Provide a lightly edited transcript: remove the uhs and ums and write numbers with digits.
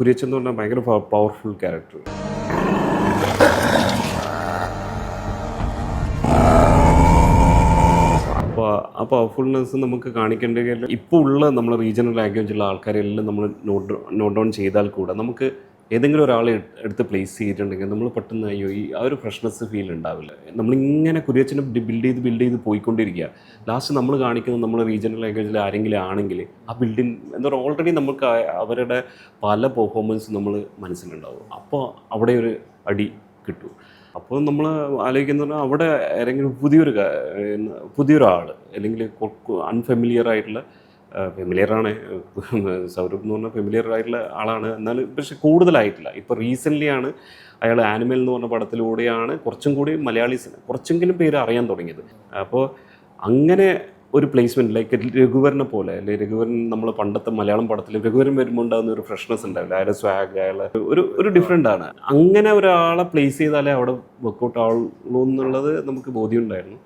കുര്യച്ചൻ എന്ന് പറഞ്ഞാൽ ഭയങ്കര പവർഫുൾ ക്യാരക്ടർ. അപ്പോൾ ആ പവർഫുൾനെസ് നമുക്ക് കാണിക്കേണ്ടത് ഇപ്പോൾ ഉള്ള നമ്മളെ റീജിയണൽ ലാംഗ്വേജുള്ള ആൾക്കാരെല്ലാം നമ്മൾ നോട്ട് ഡൗൺ ചെയ്താൽ കൂടെ നമുക്ക് ഏതെങ്കിലും ഒരാളെ എടുത്ത് പ്ലേസ് ചെയ്തിട്ടുണ്ടെങ്കിൽ നമ്മൾ പെട്ടെന്ന് അയ്യോ ആ ഒരു ഫ്രഷ്നെസ് ഫീൽ ഉണ്ടാവില്ല. നമ്മളിങ്ങനെ കുര്യച്ചനെ ബിൽഡ് ചെയ്ത് പോയിക്കൊണ്ടിരിക്കുക. ലാസ്റ്റ് നമ്മൾ കാണിക്കുന്നത് നമ്മുടെ റീജിയണൽ ലാംഗ്വേജിൽ ആരെങ്കിലും ആണെങ്കിൽ ആ ബിൽഡിങ് എന്താ പറയുക ഓൾറെഡി നമുക്ക് അവരുടെ പല പെർഫോമൻസ് നമ്മൾ മനസ്സിലുണ്ടാവും. അപ്പോൾ അവിടെ ഒരു അടി കിട്ടും. അപ്പോൾ നമ്മൾ ആലോചിക്കുന്നത് അവിടെ ആരെങ്കിലും പുതിയൊരാൾ അല്ലെങ്കിൽ അൺഫെമിലിയർ ആയിട്ടുള്ള ഫെമിലിയറാണ് സൗരഭ് എന്ന് പറഞ്ഞാൽ ഫെമിലിയർ ആയിട്ടുള്ള ആളാണ്, എന്നാലും പക്ഷെ കൂടുതലായിട്ടില്ല. ഇപ്പോൾ റീസെൻ്റ്ലിയാണ് അയാൾ ആനിമൽ എന്ന് പറഞ്ഞ പടത്തിലൂടെയാണ് കുറച്ചും കൂടി മലയാളീസിന് കുറച്ചെങ്കിലും പേര് അറിയാൻ തുടങ്ങിയത്. അപ്പോൾ അങ്ങനെ ഒരു പ്ലേസ്മെൻറ്റ് ലൈക്ക് രഘുവരനെ പോലെ അല്ലെങ്കിൽ രഘുവരൻ നമ്മൾ പണ്ടത്തെ മലയാളം പടത്തിൽ രഘുവരൻ വരുമ്പോൾ ഉണ്ടാകുന്ന ഒരു ഫ്രഷ്നെസ് ഉണ്ടാവില്ല, അയാളുടെ സ്വാഗ് അയാൾ ഒരു ഡിഫറെൻ്റ് ആണ്. അങ്ങനെ ഒരാളെ പ്ലേസ് ചെയ്താലേ അവിടെ വർക്കൗട്ട് ആവുള്ളൂ എന്നുള്ളത് നമുക്ക് ബോധ്യം ഉണ്ടായിരുന്നു.